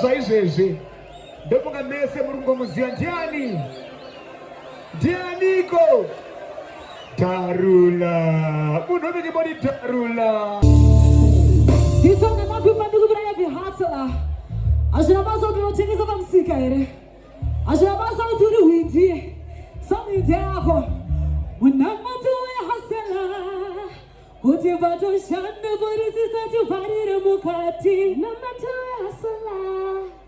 izvezvi ndofunga mese muri kungomuziva ndiani? Ndianiko? Tarula. Munhu unenge bodi Tarula. Isonga makwimba ndikubiraya vihasala. Azvina basa kuti unotengesa pamusika here. Azvina basa kuti uri hwindi. Saminde yako. Unamatu wehasala. Kuti vatoshanda vorisisati varire mukati. Namatu wehasala.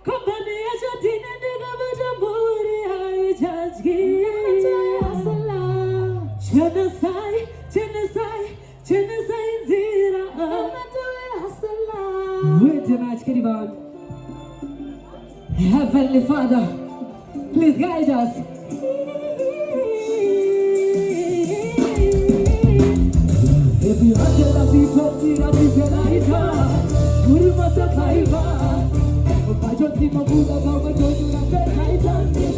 Kompani yacho tine ndikabata mburi haichadyi. Namatu wehasala. Genocide, genocide, genocide zira. Namatu wehasala. Wait a minute, Kiriban. Heavenly Father, please guide us. If you are the people, you are the lighter. You must have fiber. I don't think my Buddha Baba told you that I don't think.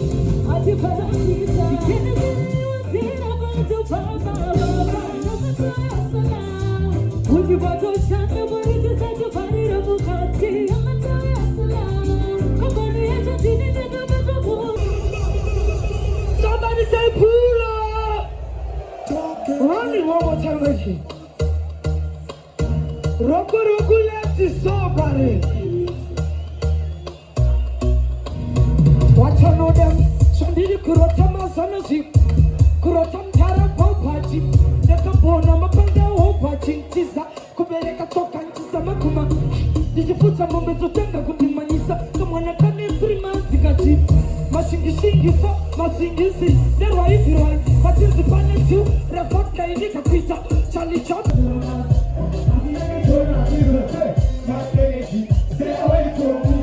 I think I don't think it's a kid. Would you want to shine the body to set your body to Bugatti? I'm not telling you. Come on, I didn't know the moon. Somebody say, pull up! Only one more time, Reggie. Roku left is so bad. Watch out, know them. Shandiri Kurotama Sanasi. Kurotam Tara Popachi. Nekabona Mapanda Hopachi. Tiza. Kubereka Toka Tiza Makuma. Did you put some moment to Tanga Kutumanisa? Come on, I can't name 3 months. Mashingi for Masingisi. There were if you want. But is the panel too? Report Kaidika Pita. Charlie Chop. Stay away from me.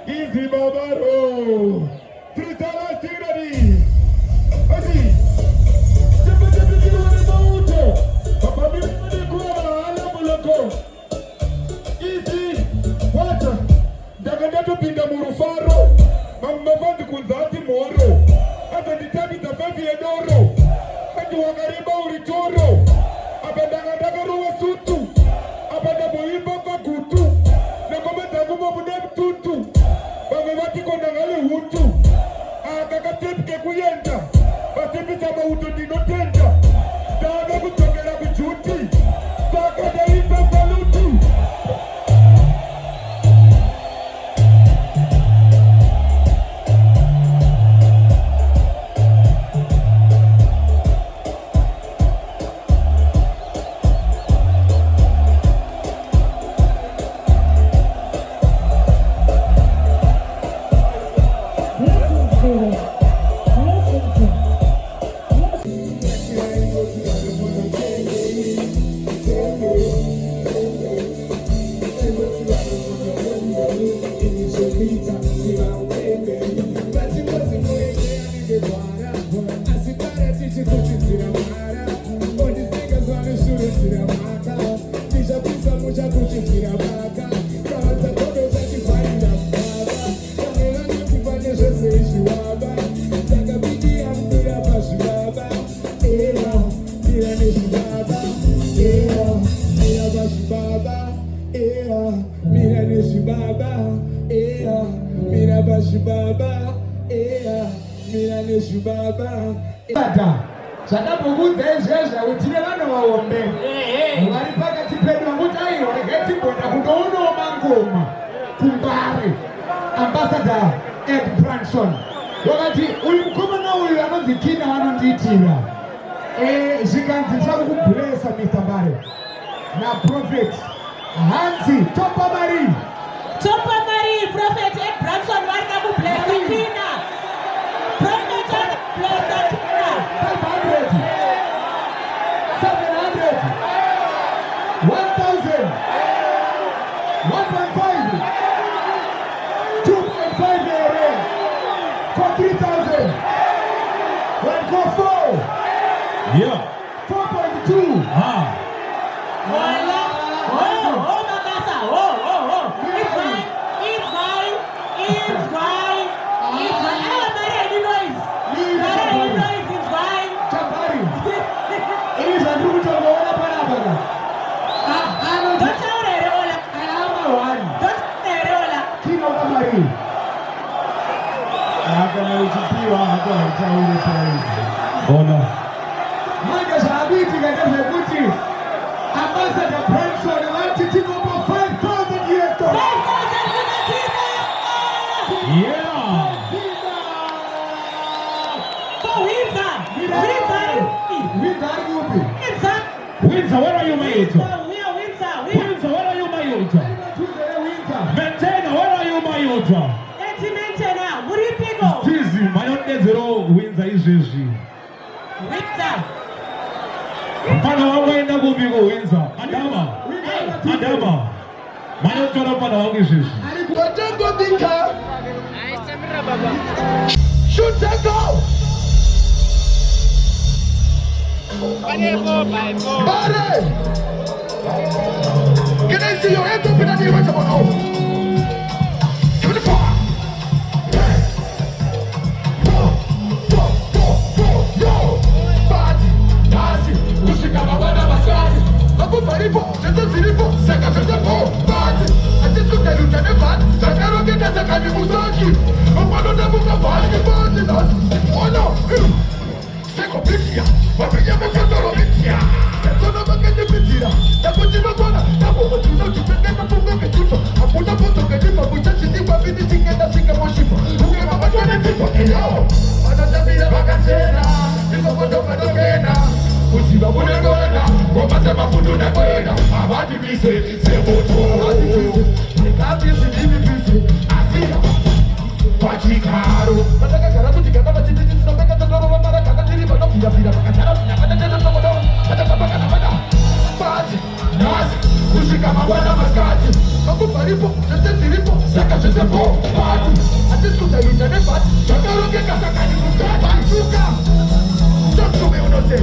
Easy Babaro. Freestyle ready. Asi. Papa mimi kwa ala buloko. Easy. Wacha. Daga tupinda murufaro. Mama vandi kunzati moro. Hata nitabi za favi edoro. Hadi wakariba uritoro. Abandanga daga ruwa sutu. Abanda boiba kwa kutu. Nakometa ngumo budem tutu. Banga wati kondangali hutu. Akaka sepke kuyenda. Basipi sama hutu dinotenda. Daga kutokela kuchuti. Saka daisa saluti. Chadapokuza ezvezva utine vana vaombe vari pakati pedu vangutai waregeti bonda kundoonoma ngoma kumbare ambassador Ed Branson wakati uyu mukomana uyu anonzi Kina vanondiitira zvikanzi ndichava kublesa Mr. Mbare naProphet Hansi Topa Mari Prophet Ed Branson varida kublesa Kina Prophet Ed blesa Kina 500 700 1000 1.5 2.5 area for 3,000 1 go 4 Yeah. 4.2 Voila! Oh, Makasa! Oh! It's fine! It's fine! Any noise! It's fine! Chapari it is a new to go up and up. Don't tell her, Ola! I am a one. Don't tell her, Ola! King of Mari. I can know to be one. I can tell you the price. Oh no. Manga Shabiti got a good Ambassador Branson wanted to go for 5,000 years. 5,000 to the Kina! Yeah. For Windsor! Windsor, where are you, my youth? We are Windsor! Windsor, where are you, my youth? Maintainer, where are you, my youth? Maintainer, Muripigo! Tizi, my own zero Windsor is Jeji. Windsor! Mpana wangu enda kubigo Windsor. Adama. Mayo toro mpana wangu Jeji. Wajengo bika. Shoot and go. Bare. Can I see your hands up in the air? Give it a fire. maripo, je te tiripo, saka je te po, party. Adesso te lui te ne fatti, giocalo che casa cani non sta, vai suca. Don't show me uno te,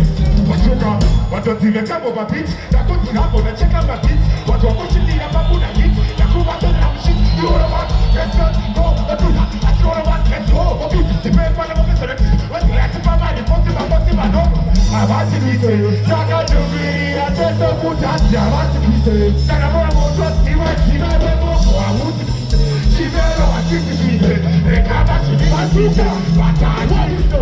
masuka. Watu tige kamo ba beat, na koti hapo na cheka ba beat. Watu wakuchili ya babu na hit, na kuwa to na mshit. You all about, let's go, atuza. Asi all about, let's go. Obi, tipe fana mo kesa reptis. Wati ati pa mani, poti ma no. Abati bise, chaka jubiri, ateso kutati. Abati bise, chaka mora mo trust, iwe sime wemo, amuti bise. Chimero atiti bise, rekaba chini masuka. Wataji iso.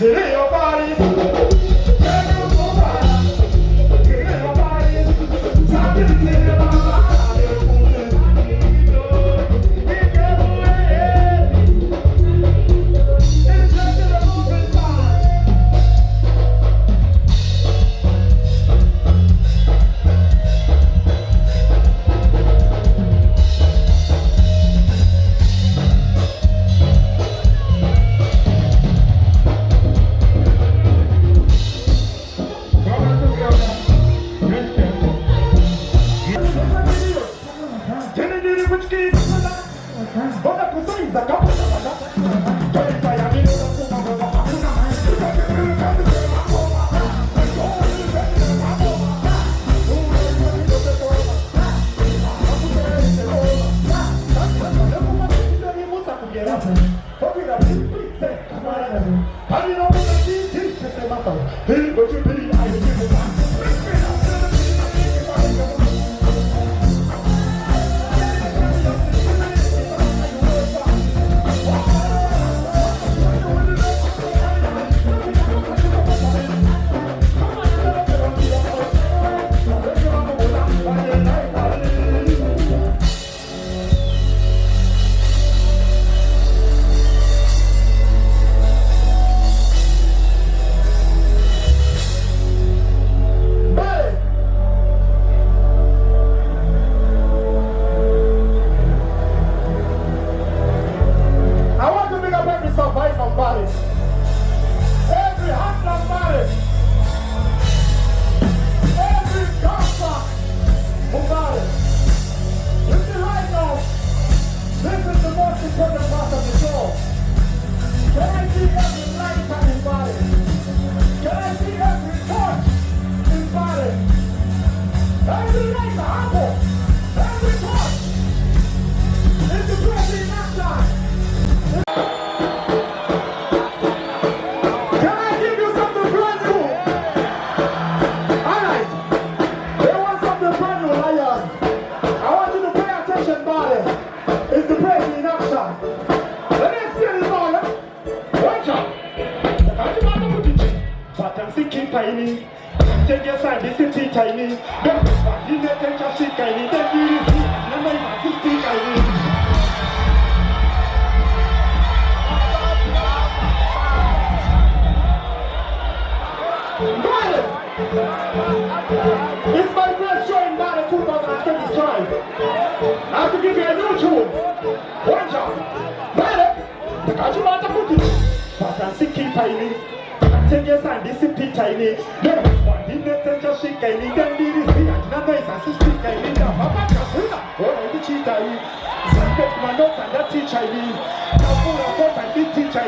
Today your bodies, tiny. Take your side, this is tiny. Don't you let them just sit tiny. Then you see, and then you see tiny. It's my first show in Bali 2025. I have to give you a new tune. One job. Bali, the Kajumata Kuti. Patansi tiny. Take your side, this is tiny. Then respond, you let them just sit tiny. Then you see, and then you see tiny. Papa Kasuna, oh, the cheetah. Some take my notes and that teacher. Now, for a and this teacher.